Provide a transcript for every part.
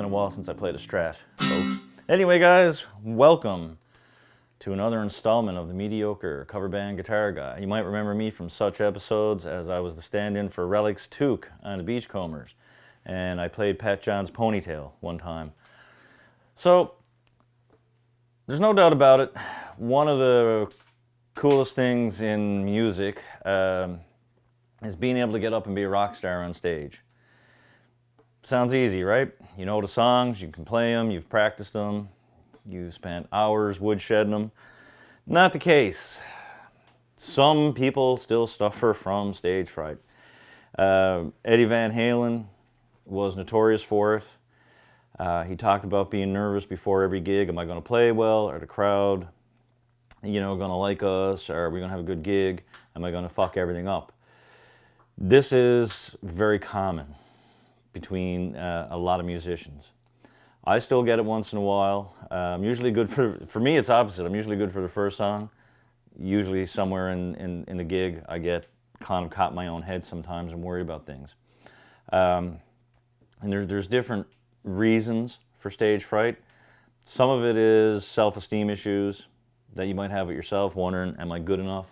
been a while since I played a Strat, folks. Anyway, guys, welcome to another installment of the Mediocre Cover Band Guitar Guy. You might remember me from such episodes as I was the stand-in for Relic's Toque on the Beachcombers, and I played Pat John's Ponytail one time. So, there's no doubt about it, one of the coolest things in music is being able to get up and be a rock star on stage. Sounds easy, right? You know the songs, you can play them, you've practiced them, you've spent hours woodshedding them. Not the case. Some people still suffer from stage fright. Eddie Van Halen was notorious for it. He talked about being nervous before every gig. Am I going to play well? Are the crowd, going to like us? Are we going to have a good gig? Am I going to fuck everything up? This is very common between a lot of musicians. I still get it once in a while. I'm usually good for me it's opposite. I'm usually good for the first song. Usually somewhere in the gig I get kind of caught in my own head sometimes and worry about things. And there's different reasons for stage fright. Some of it is self-esteem issues that you might have with yourself, wondering, am I good enough?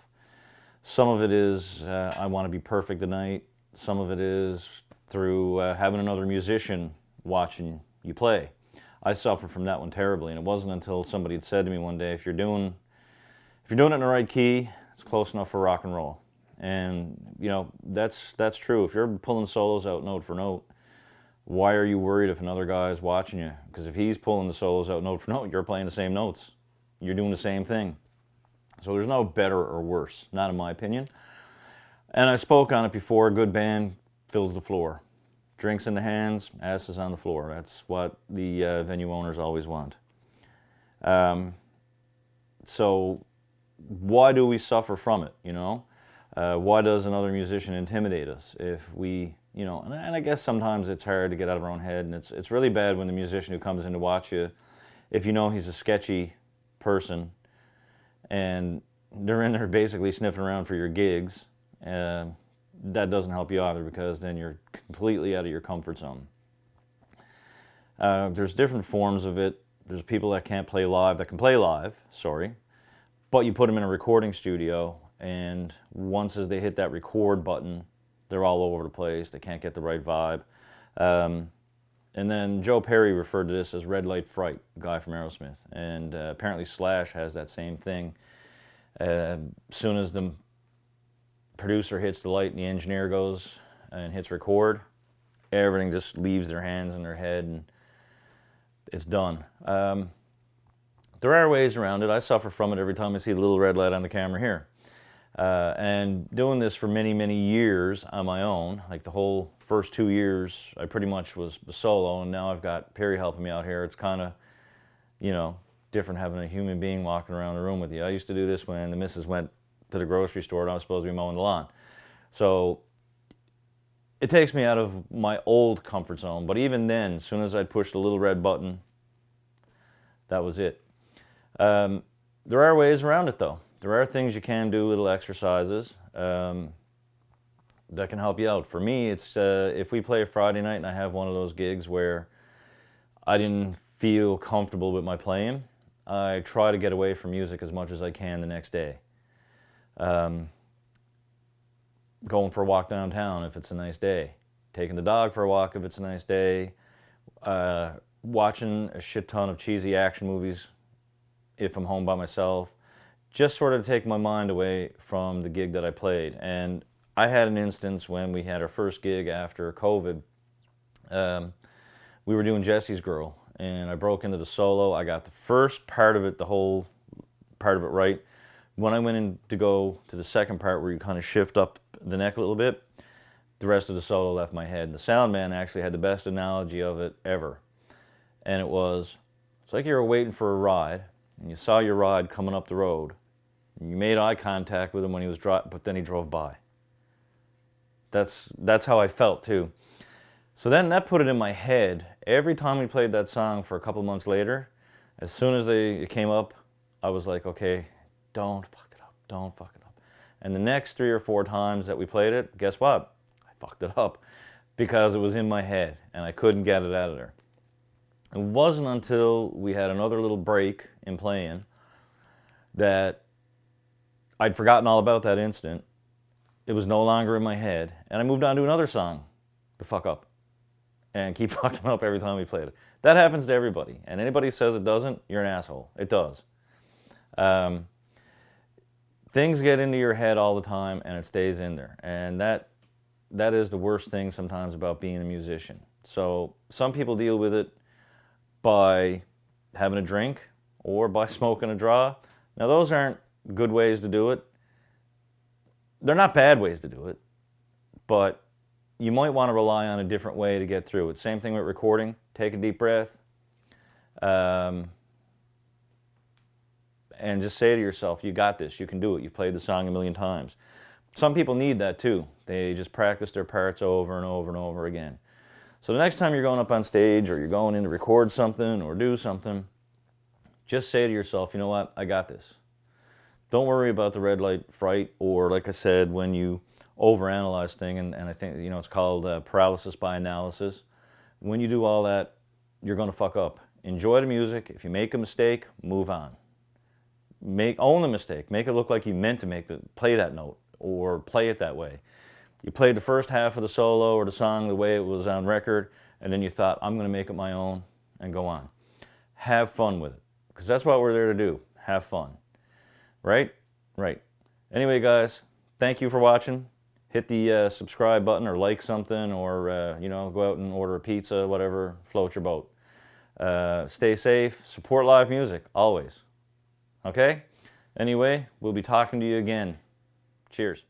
Some of it is, I want to be perfect tonight. Some of it is through having another musician watching you play. I suffered from that one terribly, and it wasn't until somebody had said to me one day, if you're doing it in the right key, it's close enough for rock and roll. And, that's true. If you're pulling solos out note for note, why are you worried if another guy is watching you? Because if he's pulling the solos out note for note, you're playing the same notes. You're doing the same thing. So there's no better or worse, not in my opinion. And I spoke on it before, a good band fills the floor. Drinks in the hands, asses on the floor. That's what the venue owners always want. So why do we suffer from it, Why does another musician intimidate us if we, and I guess sometimes it's hard to get out of our own head, and it's really bad when the musician who comes in to watch you, if you know he's a sketchy person, and they're in there basically sniffing around for your gigs, that doesn't help you either, because then you're completely out of your comfort zone. There's different forms of it. There's people that can't play live, that can play live, but you put them in a recording studio, and once as they hit that record button, they're all over the place. They can't get the right vibe. And then Joe Perry referred to this as red light fright, a guy from Aerosmith. And apparently Slash has that same thing. Soon as the producer hits the light and the engineer goes and hits record, everything just leaves their hands and their head, and it's done. There are ways around it. I suffer from it every time I see the little red light on the camera here. And doing this for many, many years on my own, like the whole first 2 years, I pretty much was solo, and now I've got Perry helping me out here. It's kind of, different having a human being walking around the room with you. I used to do this when the missus went to the grocery store and I was supposed to be mowing the lawn. So it takes me out of my old comfort zone, but even then, as soon as I'd push the little red button, that was it. There are ways around it, though. There are things you can do, little exercises that can help you out. For me, it's if we play a Friday night and I have one of those gigs where I didn't feel comfortable with my playing, I try to get away from music as much as I can the next day. Going for a walk downtown if it's a nice day. Taking the dog for a walk if it's a nice day. Watching a shit ton of cheesy action movies if I'm home by myself. Just sort of take my mind away from the gig that I played. And I had an instance when we had our first gig after COVID. We were doing Jesse's Girl, and I broke into the solo. I got the first part of it, the whole part of it right. When I went in to go to the second part where you kind of shift up the neck a little bit, the rest of the solo left my head. And the sound man actually had the best analogy of it ever. And it's like you were waiting for a ride, and you saw your ride coming up the road. You made eye contact with him when he was but then he drove by. That's how I felt too. So then that put it in my head. Every time we played that song for a couple months later, as soon as it came up, I was like, okay, don't fuck it up, don't fuck it up. And the next 3 or 4 times that we played it, guess what? I fucked it up because it was in my head and I couldn't get it out of there. It wasn't until we had another little break in playing that I'd forgotten all about that incident. It was no longer in my head, and I moved on to another song to fuck up and keep fucking up every time we played it. That happens to everybody, and anybody who says it doesn't, you're an asshole. It does. Things get into your head all the time, and it stays in there, and that is the worst thing sometimes about being a musician. So some people deal with it by having a drink or by smoking a draw. Now those aren't good ways to do it. They're not bad ways to do it, but you might want to rely on a different way to get through it. Same thing with recording. Take a deep breath. And just say to yourself, you got this, you can do it. You've played the song a million times. Some people need that too. They just practice their parts over and over and over again. So the next time you're going up on stage or you're going in to record something or do something, just say to yourself, you know what, I got this. Don't worry about the red light fright, or like I said, when you overanalyze things, and I think, you know, it's called paralysis by analysis. When you do all that, you're going to fuck up. Enjoy the music. If you make a mistake, move on. Own the mistake. Make it look like you meant to play that note or play it that way. You played the first half of the solo or the song the way it was on record, and then you thought, I'm going to make it my own, and go on. Have fun with it, because that's what we're there to do. Have fun. Right? Right. Anyway, guys, thank you for watching. Hit the subscribe button or like something, or, you know, go out and order a pizza, whatever, float your boat. Stay safe. Support live music, always. Okay? Anyway, we'll be talking to you again. Cheers.